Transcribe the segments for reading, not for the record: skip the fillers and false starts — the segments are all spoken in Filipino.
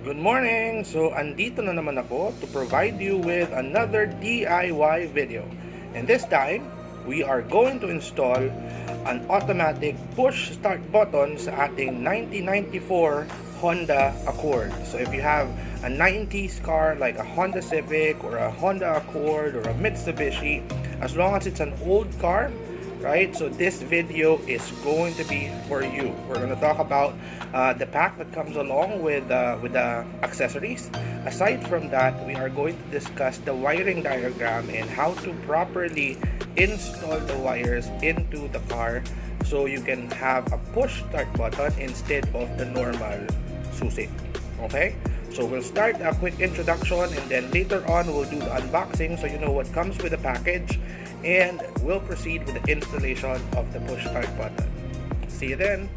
Good morning! So, andito na naman ako to provide you with another DIY video. And this time, we are going to install an automatic push start button sa ating 1994 Honda Accord. So, if you have a 90s car like a Honda Civic or a Honda Accord or a Mitsubishi, as long as it's an old car, right? So this video is going to be for you. We're going to talk about the pack that comes along with the accessories. Aside from that, we are going to discuss the wiring diagram and how to properly install the wires into the car so you can have a push start button instead of the normal susi. Okay? So we'll start a quick introduction and then later on we'll do the unboxing so you know what comes with the package, and we'll proceed with the installation of the push start button. See you then!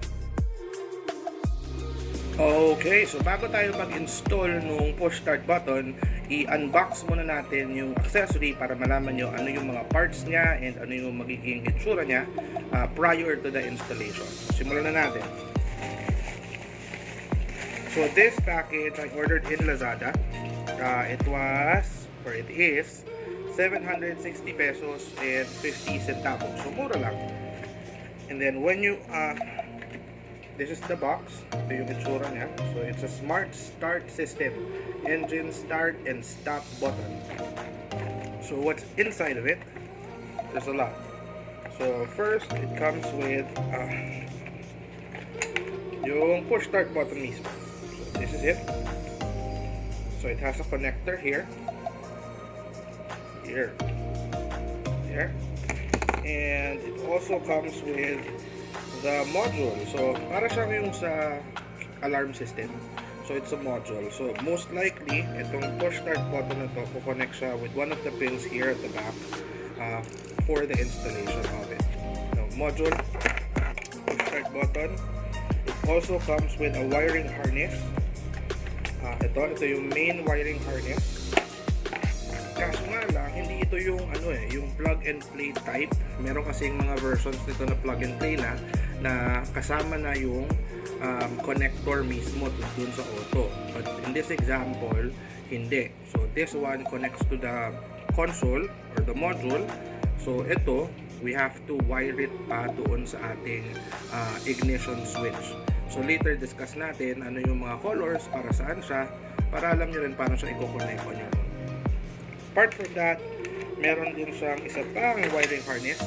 Okay, so bago tayo mag-install nung push start button, i-unbox muna natin yung accessory para malaman nyo ano yung mga parts niya and ano yung magiging itsura niya prior to the installation. Simulan na natin. So this package I ordered in Lazada. It is 760 pesos and 50 centavos. So mura lang. And then when you this is the box. Ito yung itsura niya. So it's a smart start system. Engine start and stop button. So what's inside of it? There's a lot. So first it comes with yung push start button mismo. So this is it. So it has a connector here. Here, and it also comes with the module. So para siyang yung sa alarm system. So it's a module. So most likely itong push start button na to, connect siya with one of the pins here at the back for the installation of it. So module, push start button. It also comes with a wiring harness. Ito yung main wiring harness. Kaso nga lang, hindi ito yung yung plug and play type. Meron kasing mga versions nito na plug and play na kasama na yung connector mismo dun sa auto. But in this example, hindi. So this one connects to the console or the module. So ito, we have to wire it pa doon sa ating ignition switch. So later discuss natin ano yung mga colors, para saan siya, para alam nyo rin paano siya i-connect on your own. Apart from that, meron din siyang isa pang wiring harness,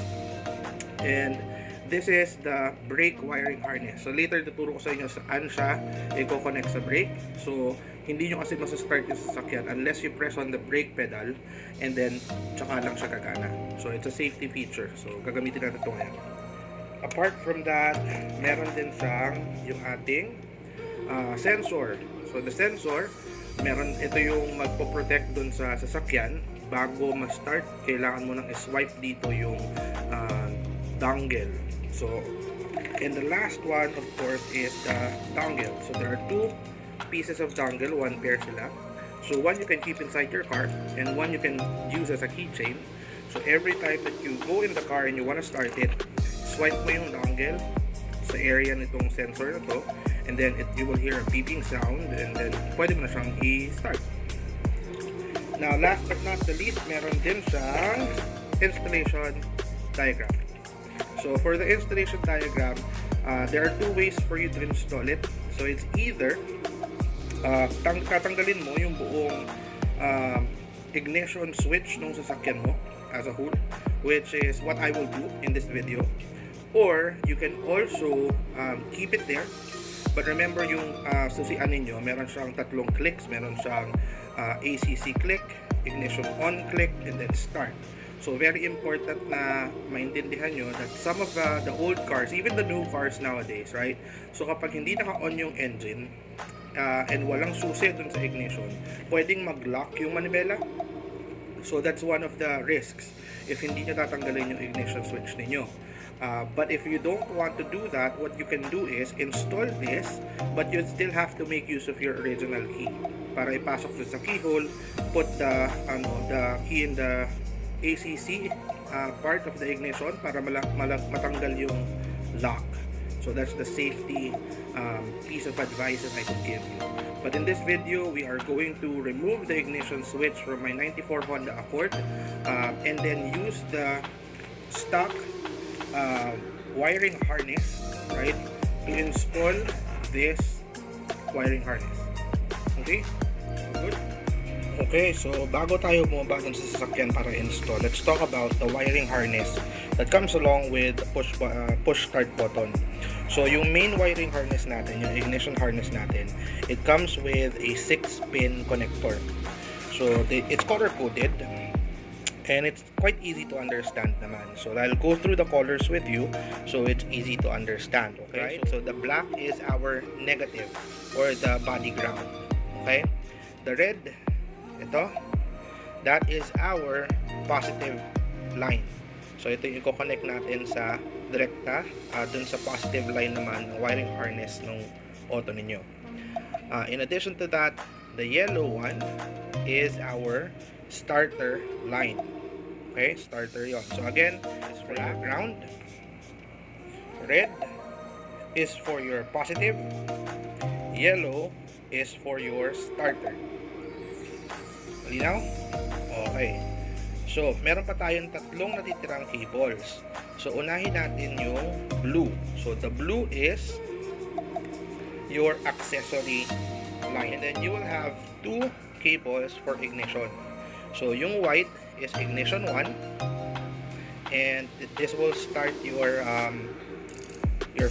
and this is the brake wiring harness. So later tuturo ko sa inyo saan siya i-connect sa brake. So hindi nyo kasi masastart yung sasakyan unless you press on the brake pedal and then tsaka lang siya gagana. So it's a safety feature. So gagamitin natin ito ngayon. Apart from that, meron din siyang yung ating sensor. So the sensor, ito yung magpo-protect dun sa sasakyan. Bago ma-start, kailangan mo nang i-swipe dito yung dongle. So, and the last one of course is the dongle. So there are two pieces of dongle, one pair sila. So one you can keep inside your car and one you can use as a keychain. So every time that you go in the car and you want to start it, swipe mo yung dongle sa area nitong sensor na to, and then you will hear a beeping sound, and then pwede mo na siyang i-start. Now last but not the least, meron din siyang installation diagram. So for the installation diagram, there are two ways for you to install it. So it's either tatanggalin mo yung buong ignition switch ng sasakyan mo as a whole, which is what I will do in this video, or you can also keep it there. But remember yung susian ninyo, meron siyang tatlong clicks. Meron siyang ACC click, ignition on click, and then start. So very important na maintindihan nyo that some of the old cars, even the new cars nowadays, right? So kapag hindi naka-on yung engine and walang susi dun sa ignition, pwedeng mag-lock yung manibela. So that's one of the risks if hindi nyo tatanggalin yung ignition switch ninyo. But if you don't want to do that, what you can do is install this, but you still have to make use of your original key. Para ipasok doon sa keyhole, put the key in the ACC part of the ignition para matanggal yung lock. So that's the safety piece of advice that I could give you. But in this video, we are going to remove the ignition switch from my 94 Honda Accord and then use the stock wiring harness, right, to install this wiring harness. Okay? Good? Okay, so bago tayo bumaba dun sa sasakyan para install, let's talk about the wiring harness that comes along with the push start button. So yung main wiring harness natin, yung ignition harness natin, it comes with a 6-pin connector. So it's color coded and it's quite easy to understand naman. So I'll go through the colors with you so it's easy to understand. Okay, so the black is our negative or the body ground. Okay, the red, ito, that is our positive line. So ito yung i-connect natin sa direkta dun sa positive line naman ng wiring harness ng auto ninyo. In addition to that, the yellow one is our starter line. Okay, starter yon. So again, is for your ground. Red is for your positive. Yellow is for your starter. Malinaw? Okay. So, meron pa tayong tatlong natitirang cables. So, unahin natin yung blue. So, the blue is your accessory line. And then, you will have two cables for ignition. So, yung white is ignition 1. And this will start your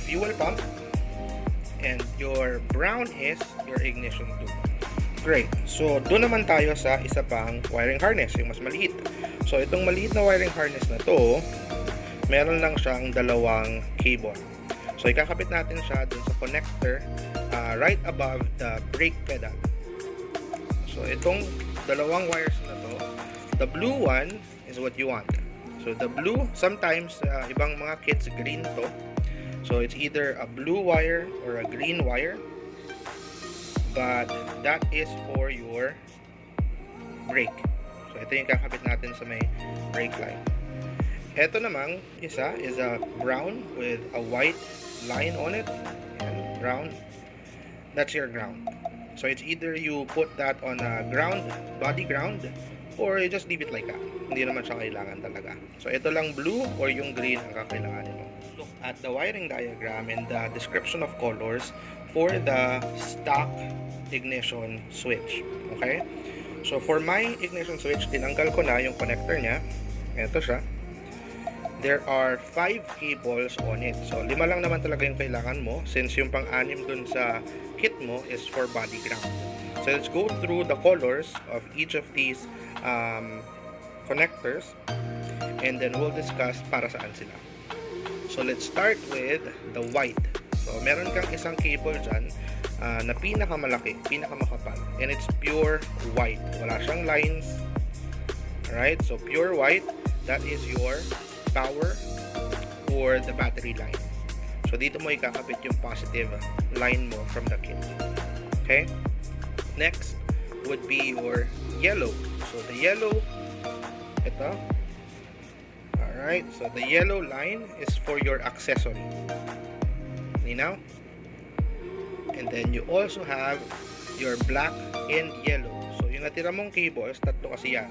fuel pump. And your brown is your ignition 2. Great. So, doon naman tayo sa isa pang wiring harness, yung mas maliit. So, itong maliit na wiring harness na to, meron lang siyang dalawang cable. So, ikakabit natin siya dun sa connector right above the brake pedal. So, itong dalawang wires na to, the blue one is what you want. So, the blue, sometimes, ibang mga kits, green to. So, it's either a blue wire or a green wire. But that is for your brake. So ito yung kakabit natin sa may brake line. Ito namang isa is a brown with a white line on it. And brown. That's your ground. So it's either you put that on a ground, body ground, or you just leave it like that. Hindi naman siya kailangan talaga. So ito lang blue or yung green ang kakailanganin mo. Look at the wiring diagram and the description of colors for the stock ignition switch. Okay? So for my ignition switch, tinanggal ko na yung connector niya. Ito siya. There are 5 cables on it. So 5 lang naman talaga yung kailangan mo since yung pang-anim dun sa kit mo is for body ground. So let's go through the colors of each of these connectors and then we'll discuss para saan sila. So let's start with the white. So meron kang isang cable dyan na pinakamalaki, pinakamakapal, and it's pure white. Wala siyang lines. Alright, so pure white, that is your power or the battery line. So dito mo ikakabit yung positive line mo from the kit. Okay? Next would be your yellow. So the yellow, ito. Alright, so the yellow line is for your accessory. Now, and then you also have your black and yellow. So yung natira mong cables, tatlo kasi yan.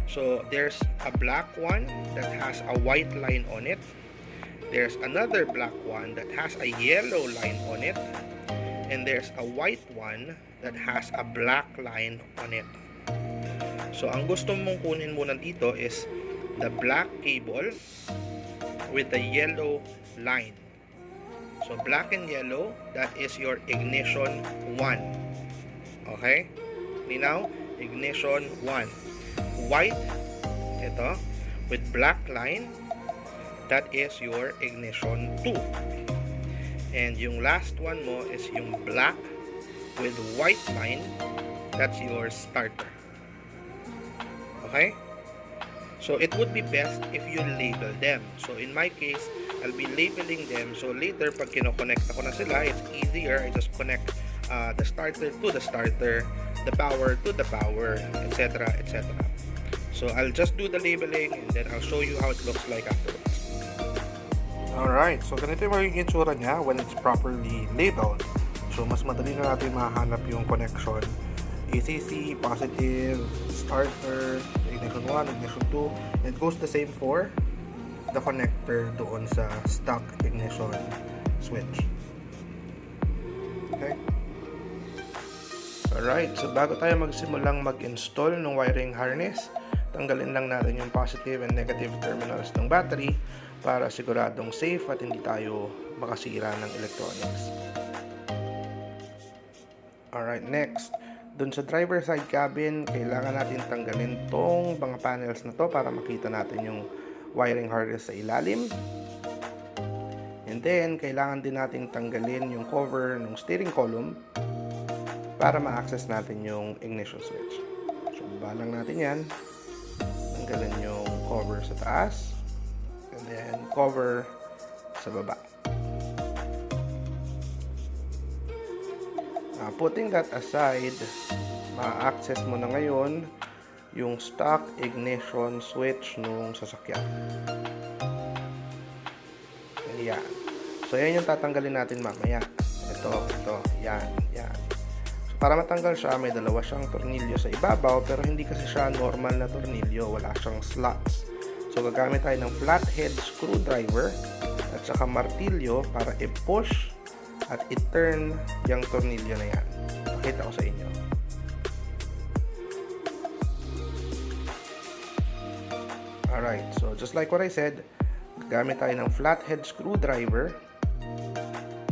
So there's a black one that has a white line on it. There's another black one that has a yellow line on it. And there's a white one that has a black line on it. So ang gusto mong kunin muna dito is the black cable with the yellow line. So black and yellow, that is your ignition 1. Okay? Now, ignition 1. White, ito, with black line, that is your ignition 2. And yung last one mo is yung black with white line, that's your starter. Okay? So it would be best if you label them. So in my case, I'll be labeling them. So later, pag kinoconnect ako na sila, it's easier. I just connect the starter to the starter, the power to the power, etc. etc. So I'll just do the labeling and then I'll show you how it looks like afterwards. Alright, so ganito yung magiging itsura niya when it's properly labeled. So, mas madali na natin mahanap yung connection. ACC, positive, starter, ignition 1, ignition 2. It goes the same for the connector doon sa stock ignition switch. Okay? Alright, so bago tayo magsimulang mag-install ng wiring harness, tanggalin lang natin yung positive and negative terminals ng battery para siguradong safe at hindi tayo makasira ng electronics. Alright, next, dun sa driver side cabin, kailangan natin tanggalin tong mga panels na to para makita natin yung wiring harness sa ilalim. And then, kailangan din natin tanggalin yung cover ng steering column para ma-access natin yung ignition switch. So, balang natin yan. Tanggalin yung cover sa taas. And then, cover sa baba. Putting that aside, ma-access mo na ngayon yung stock ignition switch nung sasakyan. Ayan. So, yan yung tatanggalin natin mamaya. Ito, yan. So, para matanggal siya, may dalawa siyang tornilyo sa ibabaw, pero hindi kasi siya normal na tornilyo, wala siyang slots. So, gagamit tayo ng flathead screwdriver at saka martilyo para i-push at i-turn yung tornilyo na yan. Pakita ko sa inyo. Alright, so just like what I said, gagamit tayo ng flathead screwdriver.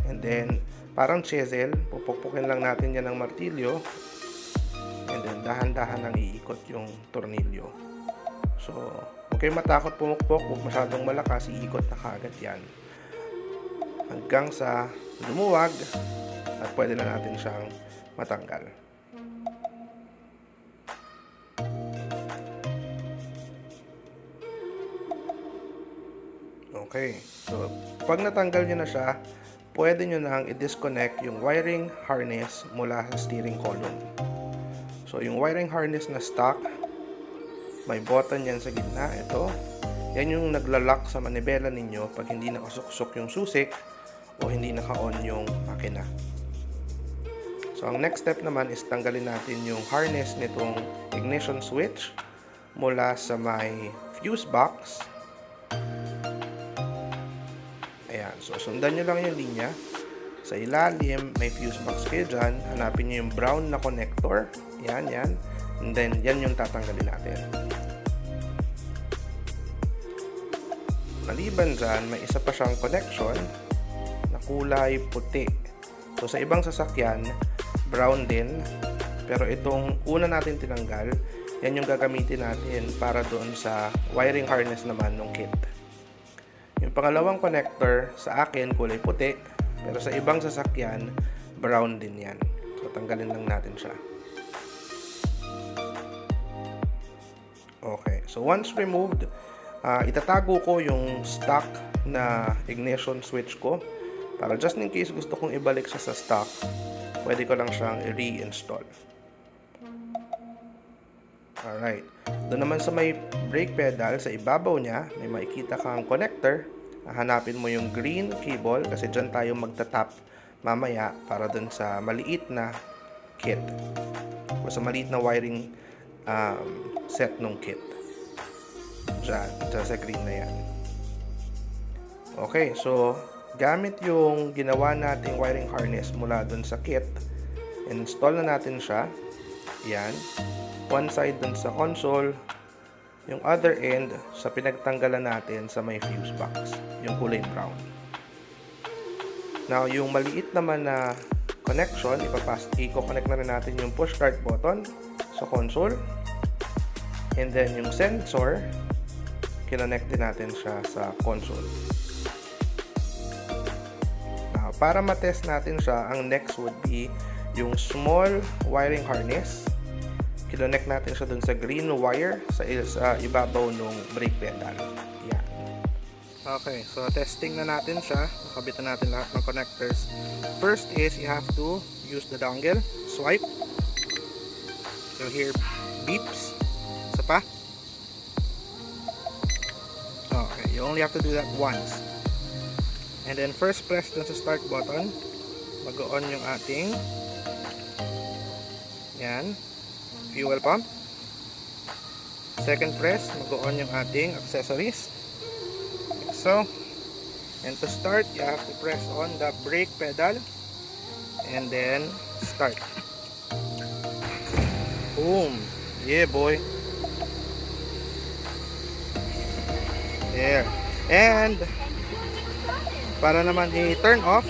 And then, parang chisel, pupukpukin lang natin yan ng martilyo. And then, dahan-dahan ang iikot yung tornilyo. So, huwag kayong matakot pumukpok, huwag masyadong malakas, iikot na kaagad yan. Hanggang sa lumuwag at pwede na natin siyang matanggal. Okay, so pag natanggal nyo na siya, pwede nyo nang i-disconnect yung wiring harness mula sa steering column. So yung wiring harness na stock, may button yan sa gitna. Ito, yan yung naglalak sa manibela ninyo pag hindi nakasuksok yung susi o hindi naka-on yung makina. So ang next step naman is tanggalin natin yung harness nitong ignition switch mula sa may fuse box. Ayan, so sundan nyo lang yung linya. Sa ilalim, may fuse box kayo dyan. Hanapin nyo yung brown na connector. Yan. And then, yan yung tatanggalin natin. Maliban dyan, may isa pa siyang connection na kulay puti. So, sa ibang sasakyan, brown din. Pero itong una natin tinanggal, yan yung gagamitin natin para doon sa wiring harness naman ng kit. Yung pangalawang connector sa akin kulay puti, pero sa ibang sasakyan brown din yan. So tanggalin lang natin siya. Okay, so once removed, itatago ko yung stock na ignition switch ko para just in case gusto kong ibalik siya sa stock, pwede ko lang siyang i-reinstall. Alright. Doon naman sa may brake pedal, sa ibabaw niya, may makikita kang connector. Hanapin mo yung green cable kasi dyan tayo magtatap mamaya para doon sa maliit na kit o sa maliit na wiring set ng kit. Dyan sa green na yan. Okay, so gamit yung ginawa nating wiring harness mula doon sa kit, install na natin siya. Yan. One side dun sa console, yung other end sa pinagtanggalan natin sa may fuse box, yung kulay brown. Now, yung maliit naman na connection, i-connect na rin natin yung push start button sa console. And then, yung sensor, kinonnect din natin siya sa console. Now, para matest natin siya, ang next would be yung small wiring harness. Kinonnect natin siya dun sa green wire sa ibabaw ng brake pedal. Yan. Okay, so testing na natin siya. Nakabit na natin lahat ng connectors. First is you have to use the dongle, swipe. You'll hear beeps. Isa pa. Okay, you only have to do that once. And then first press dun sa start button. mag-on yung ating yan, fuel pump. Second press, mag-on yung ating accessories. Like so. And to start, you have to press on the brake pedal and then start. Boom! Yeah, boy! There. And para naman i-turn off,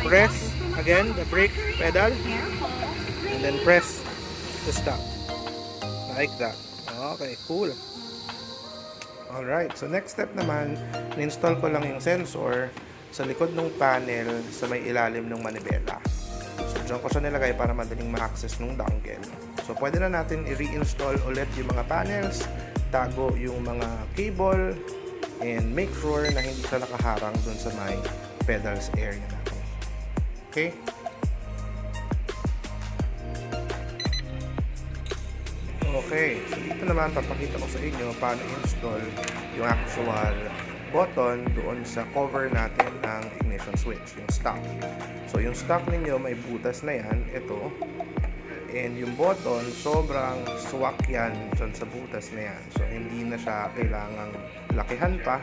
press again the brake pedal and then press to stop. Like that. Okay, cool. Alright, so next step naman, in-install ko lang yung sensor sa likod ng panel sa may ilalim ng manibela. So, dyan ko siya nilagay para madaling ma-access ng dongle. So, pwede na natin i-reinstall ulit yung mga panels, tago yung mga cable, and make sure na hindi siya nakaharang dun sa may pedals area natin. Okay? Okay, so dito naman papakita ko sa inyo paano install yung actual button doon sa cover natin ng ignition switch, yung stock. So yung stock ninyo may butas na yan, ito. And yung button, sobrang swak yan dyan sa butas na yan. So hindi na siya kailangang lakihan pa.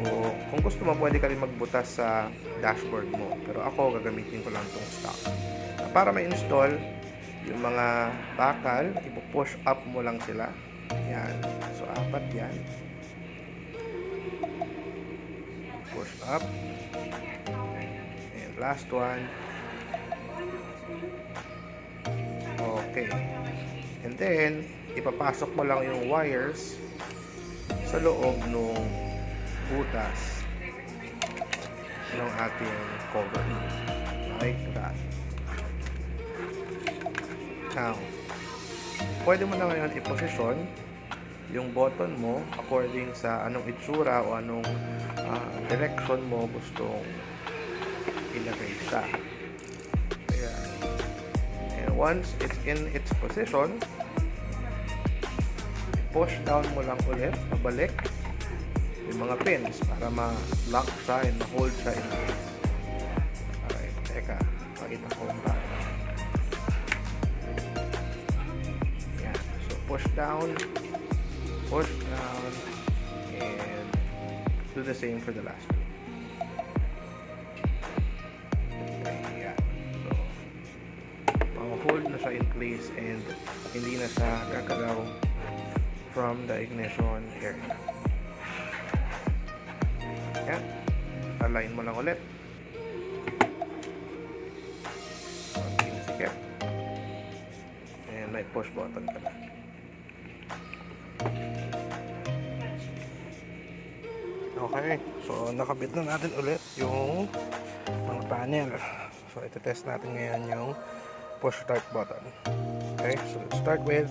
O kung gusto mo, pwede ka rin magbutas sa dashboard mo. Pero ako, gagamitin ko lang itong stock. Para ma-install yung mga bakal, ipo-push up mo lang sila. Yan. So, 4 yan. Push up. And last one. Okay. And then, ipapasok mo lang yung wires sa loob ng butas ng ating cover. Like that. Now, pwede mo na ngayon i-posisyon yung button mo according sa anong itsura o anong direction mo gustong ilagay siya. Ayan. And once it's in its position, push down mo lang ulit, pabalik yung mga pins para ma-lock siya and ma-hold siya in place. Alright, teka, pakita ko ba. Push down, and do the same for the last one. Okay, yeah. So, hold na siya in place and hindi na siya gagalaw from the ignition area. Yan. Align mo lang ulit. Sikip. And may push button ka na. Okay, so nakabit na natin ulit yung mga panel. So ito-test natin ngayon yung push start button. Okay, so let's start with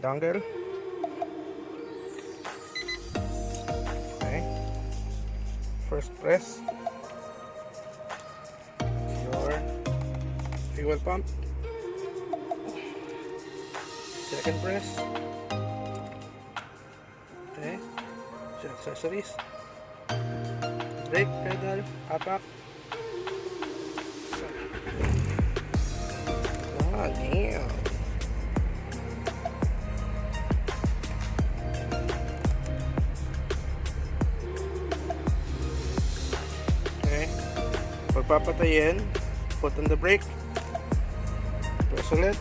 dongle. Okay, first press your fuel pump. Second press. Okay, so accessories. Brake pedal, apak. Ah, damn. Okay. Pagpapatayin, put on the brake. Press ulit.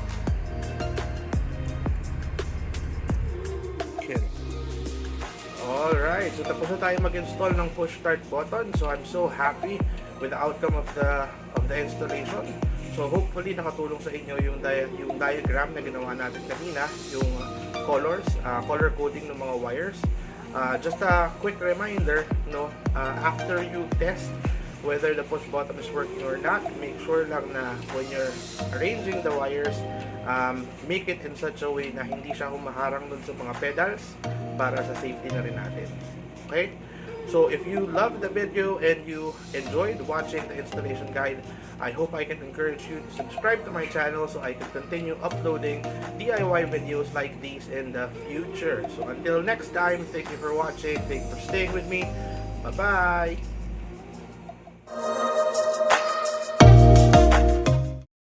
Kill. Alright, so tapos na tayo mag-install ng push start button. So I'm so happy with the outcome of the installation. So hopefully nakatulong sa inyo yung diagram na ginawa natin kanina, yung colors, color coding ng mga wires. Just a quick reminder, no, after you test whether the push button is working or not, make sure lang na when you're arranging the wires, make it in such a way na hindi siya humaharang dun sa mga pedals para sa safety na rin natin. Okay? So if you love the video and you enjoyed watching the installation guide, I hope I can encourage you to subscribe to my channel so I can continue uploading DIY videos like these in the future. So until next time, thank you for watching, thank you for staying with me. Bye-bye!